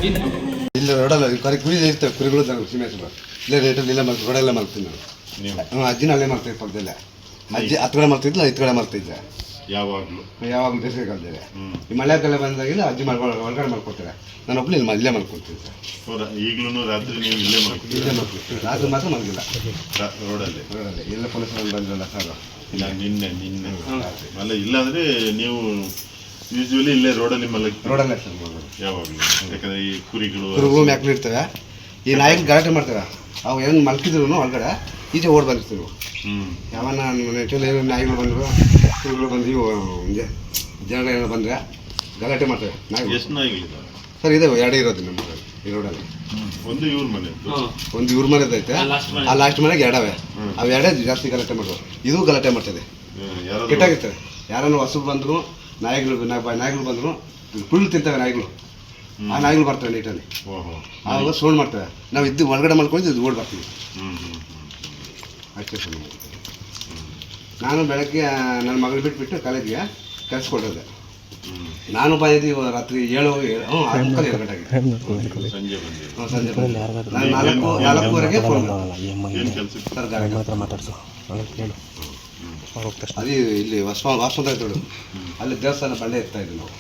ಇಲ್ಲ ರೋಡಲ್ಲ ಕುರಿ ಇರ್ತವೆ ಕುರಿಗಳು ಸೀಮೆ ಇಲ್ಲೇ ರೇಟಲ್ಲಿ ಇಲ್ಲ ರೋಡೆಲ್ಲ ಮಾಡ್ತೀನಿ ನಾನು ಅಜ್ಜಿನ ಅಲ್ಲೇ ಮಾಡ್ತೀವಿ ಪಕ್ಕದಲ್ಲೇ ಅಜ್ಜಿ ಹತ್ತು ಕಡೆ ಮಾಡ್ತಿದ್ದಿಲ್ಲ ಐದು ಕಡೆ ಮಾಡ್ತಿದ್ದೆ ಯಾವಾಗಲೂ ಬೇಸಿಗೆ ಕಾಲದಲ್ಲಿ ಈ ಮಳೆಗಾಲ ಬಂದಾಗಿಲ್ಲ ಅಜ್ಜಿ ಹೊರಗಡೆ ಮಾಡ್ಕೊಡ್ತಾರೆ ನಾನು ಒಬ್ಬಳು ಇಲ್ಲಿ ಇಲ್ಲೇ ಮಾಡ್ಕೊಡ್ತೀನಿ ಸರ್. ಈಗಲೂ ರಾತ್ರಿ ನೀವು ಇಲ್ಲೇ ಮಾಡ್ಕೊಡ್ತೀವಿ? ಇಲ್ಲೇ ಮಾಡ್ಕೊಡ್ತೀವಿ, ರಾತ್ರಿ ಮಾತ್ರ ಮಲಗಿಲ್ಲ ರೋಡಲ್ಲಿ ಎಲ್ಲ ಪೊಲೀಸ್ ಬಂದಿರಲ್ಲ ಸರ್. ಇಲ್ಲ ನಿನ್ನೆ ಅಲ್ಲ ಇಲ್ಲಾಂದರೆ ನೀವು ಯೂಶ್ವಲಿ ಇಲ್ಲೇ ರೋಡಲ್ಲಿ ರೋಡಲ್ಲೇ ಸರ್ ಯಾವಾಗಲೂ, ಯಾಕಂದರೆ ಈ ಕುರಿಗಳು ಮ್ಯಾಕ್ಲು ಇರ್ತವೆ, ಈ ನಾಯಿಗಳು ಗಲಾಟೆ ಮಾಡ್ತವೆ, ಅವು ಏನು ಮಲ್ಕಿದ್ರು ಒಳಗಡೆ ಈಚೆ ಓಡ್ ಬಂದಿರ್ತೀವಿ. ಯಾವನ ನಾಯಿಗಳು ಬಂದರು ಕುರಿಗಳು ಬಂದು ಜನ ಏನೋ ಬಂದರೆ ಗಲಾಟೆ ಮಾಡ್ತವೆ ನಾಯಿಗಳು. ಎಷ್ಟು ನಾಯಿಗಳಿದ್ದಾವೆ ಸರ್? ಇದಾವೆ, ಎರಡೇ ಇರೋದು ನಮ್ಮ ಈ ರೋಡಲ್ಲಿ. ಒಂದು ಇವ್ರ ಮನೆ, ಒಂದು ಇವ್ರ ಮನೆದು ಐತೆ, ಆ ಲಾಸ್ಟ್ ಮನೆಗೆ ಎರಡವೆ, ಅವು ಎರಡೇ ಜಾಸ್ತಿ ಗಲಾಟೆ ಮಾಡೋದು. ಇದು ಗಲಾಟೆ ಮಾಡ್ತದೆ, ಕೆಟ್ಟಾಗಿರ್ತದೆ. ಯಾರನ್ನು ಹೊಸಬ್ ಬಂದರು ನಾಯಿಗಳು ಬಂದರು ಕುಳ್ಳು ತಿಂತವೆ ನಾಯಿಗಳು, ಆ ನಾಯಿಗಳು ಬರ್ತವೆ ನೀಟಲ್ಲಿ, ಆವಾಗ ಸೌಂಡ್ ಮಾಡ್ತವೆ. ನಾವು ಇದ್ದು ಹೊರಗಡೆ ಮಾಡ್ಕೊಂಡು ಇದು ಓಡ್ ಬರ್ತೀವಿ ಅಷ್ಟೇ ಸರ್. ನಾನು ಬೆಳಗ್ಗೆ ನನ್ನ ಮಗಳು ಬಿಟ್ಬಿಟ್ಟು ಕಾಲೇಜಿಗೆ ಕೆಲಸ ಕೊಟ್ಟಿದ್ದೆ. ನಾನು ಬಂದಿದ್ದು ರಾತ್ರಿ 7 ಗಂಟೆಗೆ, ಸಂಜೆ ನಾನು 4:30ಗೆ ಫೋನ್ ಸರ್ ಅದೇ ಇಲ್ಲಿ ವಾಸವಂತ ತೋಡು, ಅಲ್ಲಿ ದೇವಸ್ಥಾನ ಬಂಡೆ ಇರ್ತಾ ಇದ್ವಿ ನಾವು.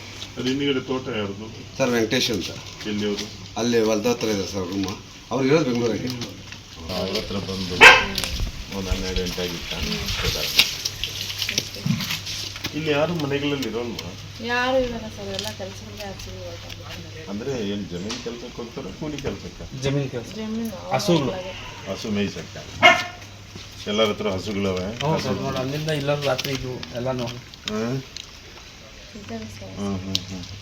ಹಿಂದಿಗಡೆ ತೋಟ ಯಾರ್ದು ಸರ್? ವೆಂಕಟೇಶ್ ಅಂತ. ಎಲ್ಲಿಯವರು? ಅಲ್ಲಿ ಹೊಲ್ದ ಹತ್ರ ಇದೆ ಸರ್ ರೂಮ. ಅವ್ರು ಇರೋದು ಬೆಂಗಳೂರಿಗೆ. ಅವ್ರ ಹತ್ರ ಬಂದು ಒಂದು 12 ಗಂಟೆ ಆಗಿತ್ತ. ಇಲ್ಲಿ ಯಾರು ಮನೆಗಳಲ್ಲಿ ಇರೋಲ್ವಾ? ಯಾರು ಇರಲ್ಲ ಸರ್, ಎಲ್ಲ ಕೆಲಸಕ್ಕೆ ಆಚೆಗೆ ಹೋಗ್ತಾರೆ. ಅಂದರೆ ಏನು ಜಮೀನು ಕೆಲಸಕ್ಕೆ ಹೋಗ್ತಾರೆ, ಕೂಲಿ ಕೆಲಸಕ್ಕೆ? ಜಮೀನು ಕೆಲಸ, ಹಸು ಮೇಯ್ಸಕ್ಕೆ. ಎಲ್ಲರ ಹತ್ರ ಹಸುಗಳವೆ? ನೋಡಿ ಅಲ್ಲಿಂದ ಇಲ್ಲ ರಾತ್ರಿ ಇದು ಎಲ್ಲನೂ.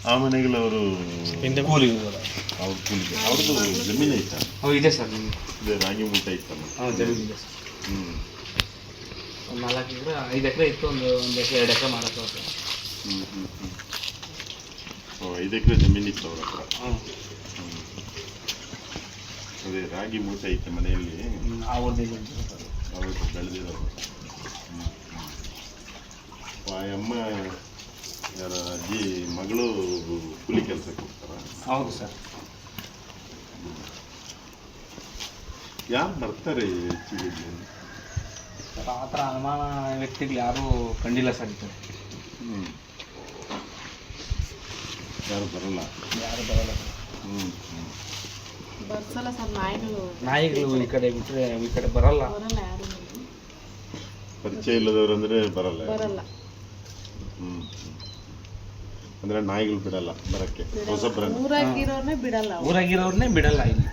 ಆ ಮನೆಗಳವರು ಕೂಲಿ, ಅವ್ರ ಕೂಲಿಗೆ. ಅವ್ರದ್ದು ಜಮೀನು ಐತಾ? ಇದೆ ಸರ್. ಇದೆ, ರಾಗಿ ಮೂಟ ಐತಲ್ಲ? ಜಮೀನು ಇದೆ ಸರ್. ಒಂದು 4 ಎಕರೆ 5 ಎಕರೆ ಇತ್ತು, ಒಂದು 2 ಎಕರೆ ಮಾಡೋದು. 5 ಎಕರೆ ಜಮೀನು ಇತ್ತು ಅವ್ರ ಹತ್ರ. ಅದೇ ರಾಗಿ ಮೂಟ ಐತೆ ಮನೆಯಲ್ಲಿ, ಅವ್ರದ್ದು ಬೆಳೆದಿರೋದು. ಆ ಅಮ್ಮ ಯಾರ ಅಜ್ಜಿ ಮಗಳು ಕೂಲಿ ಕೆಲಸಕ್ಕೆ ಹೋಗ್ತಾರ? ಹೌದು ಸರ್. ಯಾರು ಬರ್ತಾರೆ ಹೆಚ್ಚಿಗೆ? ಸರ್ ಆ ಥರ ಅನುಮಾನ ವ್ಯಕ್ತಿಗಳು ಯಾರೂ ಕಂಡಿಲ್ಲ ಸರ್. ಈ ಕಡೆ ಯಾರು ಬರಲ್ಲ ಸರ್. ಬರ್ಸಲ್ಲ ಸರ್ ನಾಯಿಗಳು ಈ ಕಡೆ ಬಿಟ್ಟರೆ ಈ ಕಡೆ ಬರಲ್ಲ. ಯಾರು ಪರಿಚಯ ಇಲ್ಲದವ್ರು ಅಂದರೆ ಬರಲ್ಲ. ಅಂದರೆ ನಾಯಿಗಳು ಬಿಡಲ್ಲ ಬರೋಕ್ಕೆ, ಹೊಸಬ್ರನ್ನ. ಊರಾಗಿರೋರ್ನೇ ಬಿಡಲ್ಲ ಇಲ್ಲಿ,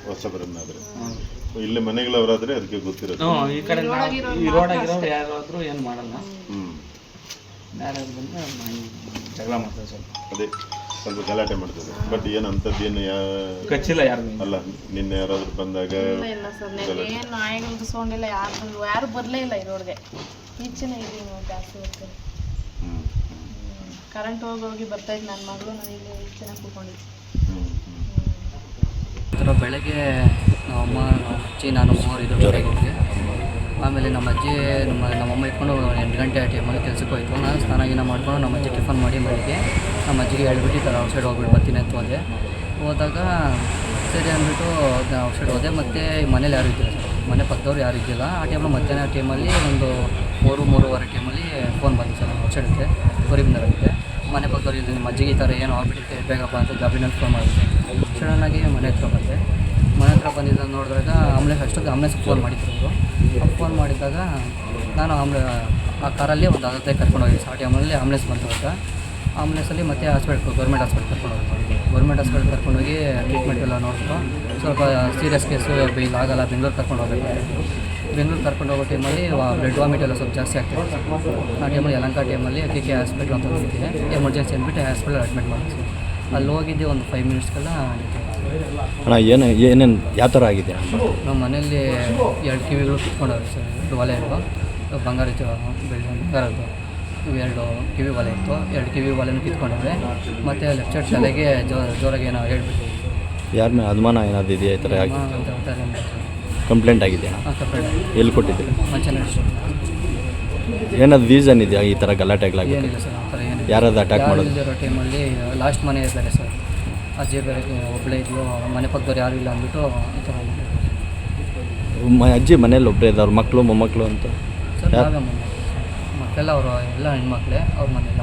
ಹೊಸಬ್ರನ್ನಾದ್ರೆ. ಇಲ್ಲೇ ಮನೆಗಳವರಾದ್ರೆ ಅದಕ್ಕೆ ಗೊತ್ತಿರೋದು. ಈ ಕಡೆ ಈ ರೋಡಾಗಿರೋರು ಯಾರಾದರೂ ಏನು ಮಾಡಲ್ಲ. ಯಾರು ಬಂದರೆ ನಾಯಿ ಜಗಳ ಮಾಡ್ತಾರೆ ಸರ್. ಅದೇ ಸ್ವಲ್ಪ ಗಲಾಟೆ ಮಾಡ್ತದೆ, ಬಟ್ ಏನು ಅಂಥದ್ದೇನು ಕಚ್ಚಿಲ್ಲ ಯಾರು. ಅಲ್ಲ, ನಿನ್ನೆ ಯಾರಾದ್ರೂ ಬಂದಾಗ ಇಲ್ಲ ಸರ್, ಏನು ನಾಯಿಗಳದ್ದು ಸೌಂಡ್ ಇಲ್ಲ, ಯಾರು ಬರಲೇ ಇಲ್ಲ ಈ ರೋಡ್ಗೆ. ಈಚೆನೇ ಇದೀವಿ ನಾವು ಜಾಸ್ತಿ ಹೋಗ್ತೀವಿ. ಕರೆಂಟ್ ಹೋಗಿ ಬರ್ತಾಯಿದ್ದು ನನ್ನ ಮಗಳು, ನಾನು ಇಲ್ಲಿ ಈಚೆನೇ ಕೂತ್ಕೊಂಡಿದ್ದೆ. ಬೆಳಗ್ಗೆ ನಮ್ಮಮ್ಮ, ನಮ್ಮ ಅಜ್ಜಿ, ನಾನು 3 ಇದು ಹೊರಗೆ. ಆಮೇಲೆ ನಮ್ಮ ಅಜ್ಜಿ ನಮ್ಮಮ್ಮ ಇಟ್ಕೊಂಡು 8 ಗಂಟೆ ಆ ಟೈಮಲ್ಲಿ ಕೆಲಸಕ್ಕೆ ಹೋಯ್ತು. ನಾನು ಸ್ನಾನ ಮಾಡ್ಕೊಂಡು ನಮ್ಮ ಅಜ್ಜಿ ಟಿಫನ್ ಮಾಡಿ ಮನೆಗೆ ನಮ್ಮ ಅಜ್ಜಿಗೆ ಹೇಳ್ಬಿಟ್ಟು ಈ ಥರ ಔಟ್ಸೈಡ್ ಹೋಗ್ಬಿಟ್ಟು ಬರ್ತೀನಿ ಅಂತ ಹೋದಾಗ ಸರಿ ಅಂದ್ಬಿಟ್ಟು ಔಟ್ಸೈಡ್ ಹೋದೆ. ಮತ್ತು ಮನೇಲಿ ಯಾರು ಇದ್ದಿಲ್ಲ ಸರ್, ಮನೆ ಪಕ್ಕದವ್ರು ಯಾರು ಇದ್ದಿಲ್ಲ. ಆ ಮಧ್ಯಾಹ್ನ ಟೈಮಲ್ಲಿ ಒಂದು 3-3:15 ಟೈಮಲ್ಲಿ ಫೋನ್ ಬಂದಿದೆ ಸರ್. ಔಟ್ಸೈಡ್ಗೆ ಗೌರಿಬಿದನೂರಾಗಿದೆ. ಮನೆ ಪಕ್ಕದವ್ರು ಇಲ್ಲಿ ನಿಮ್ಮ ಅಜ್ಜಿಗೆ ಈ ಥರ ಏನೋ ಆಗ್ಬಿಟ್ಟಿದೆ, ಬೇಗಪ್ಪ ಅಂತ ಗಾಬರಿನಲ್ಲಿ ಫೋನ್ ಮಾಡಿದ್ದೆ. ಸಡನ್ನಾಗಿ ಮನೆ ಹತ್ರ ಬಂದೆ. ಮನೆ ಹತ್ರ ಬಂದಿದ್ದಾಗ ನೋಡಿದಾಗ ಆಂಬುಲೆನ್ಸ್ ಫೋನ್ ಮಾಡಿದ್ರು ಅವರು. ಫೋನ್ ಮಾಡಿದಾಗ ನಾನು ಆ ಕಾರಲ್ಲಿ ಒಂದು 10 ಕರ್ಕೊಂಡು ಹೋಗಿ ಆ ಟೈಮಲ್ಲಿ ಆಂಬುಲೆನ್ಸ್ ಬಂದಾಗ ಆಂಬುಲೆನ್ಸಲ್ಲಿ ಮತ್ತೆ ಗೌರ್ಮೆಂಟ್ ಹಾಸ್ಪಿಟಲ್ ಕರ್ಕೊಂಡೋಗಿ ಟ್ರೀಟ್ಮೆಂಟ್ ಎಲ್ಲ ನೋಡ್ಬಿಟ್ಟು ಸ್ವಲ್ಪ ಸೀರಿಯಸ್ ಕೇಸು ಇಲ್ಲ ಆಗಲ್ಲ, ಬೆಂಗಳೂರು ಕರ್ಕೊಂಡು ಹೋಗಬೇಕು. ಬೆಂಗಳೂರು ಕರ್ಕೊಂಡು ಹೋಗೋ ಟೈಮಲ್ಲಿ ಬ್ಲಡ್ ವಾಮಿಟ್ ಎಲ್ಲ ಸ್ವಲ್ಪ ಜಾಸ್ತಿ ಆಗ್ತಿದೆ. ಆ ಟೈಮಲ್ಲಿ ಯಲಹಂಕ ಟೈಮಲ್ಲಿ KK ಹಾಸ್ಪಿಟ್ಲ್ ಅಂತ ಹೋಗ್ತಿದ್ದೆ. ಎಮರ್ಜೆನ್ಸಿ ಅಂದ್ಬಿಟ್ಟು ಹಾಸ್ಪಿಟಲ್ ಅಡ್ಮಿಟ್ ಮಾಡಿದ್ವಿ. ಅಲ್ಲಿ ಹೋಗಿದ್ದೆ ಒಂದು 5 ಮಿನಿಟ್ಸ್ಗೆಲ್ಲ ಅಣ್ಣ ಏನೇನು ಯಾವ ಥರ ಆಗಿದೆ? ನಮ್ಮ ಮನೆಯಲ್ಲಿ 2 ಕಿವಿಗಳು ಕಿತ್ಕೊಂಡವ್ರಿ ಸರ್. 2 ಒಲೆ ಇತ್ತು, ಬಂಗಾರದ್ದು 2 ಕಿವಿ ಒಲೆ ಇತ್ತು. 2 ಕಿವಿ ಒಲೆನೂ ಕಿತ್ಕೊಂಡವ್ರೆ. ಮತ್ತು ಲೆಫ್ಟ್ ಸೈಡ್ ತಲೆಗೆ ಜೋರಾಗಿ ಏನೋ ಹೇಳ್ಬಿಟ್ಟು. ಯಾರ ಮೇಲೆ ಅನುಮಾನ ಏನಾದ್ರು ಇದೆಯಾ? ಈ ಥರ ಕಂಪ್ಲೇಂಟ್ ಆಗಿದೆ? ಕಂಪ್ಲೇಂಟ್ ಎಲ್ಲಿ ಕೊಟ್ಟಿದ್ದೀರಿ? ಮಂಚನಹಳ್ಳಿ. ಏನಾದ್ರು ರೀಸನ್ ಇದೆಯಾ ಈ ಥರ ಗಲಾಟೆಗಳಾಗಿದೆ? ಏನಿಲ್ಲ ಸರ್, ಆ ಥರ ಏನಿಲ್ಲ. ಯಾರಾದ್ರು ಅಟ್ಯಾಕ್ ಮಾಡೋದು? ಇರೋ ಟೈಮಲ್ಲಿ ಲಾಸ್ಟ್ ಮನೆ ಇದ್ದಾರೆ ಸರ್, ಅಜ್ಜಿ ಬೇರೆ ಒಬ್ಬಳೇ ಇದ್ಲು, ಮನೆ ಪಕ್ಕದವ್ರು ಯಾರೂ ಇಲ್ಲ ಅಂದ್ಬಿಟ್ಟು ಈ ಥರ ಅಜ್ಜಿ ಮನೇಲಿ ಒಬ್ಬರೇ ಇದ್ದಾರೆ, ಮಕ್ಕಳು ಮೊಮ್ಮಕ್ಕಳು ಅಂತ? ಸರ್ ನಾವೇ ಮಕ್ಕಳೆಲ್ಲ ಅವರು ಎಲ್ಲ ಹೆಣ್ಮಕ್ಳೇ, ಅವ್ರ ಮನೆಯಲ್ಲ.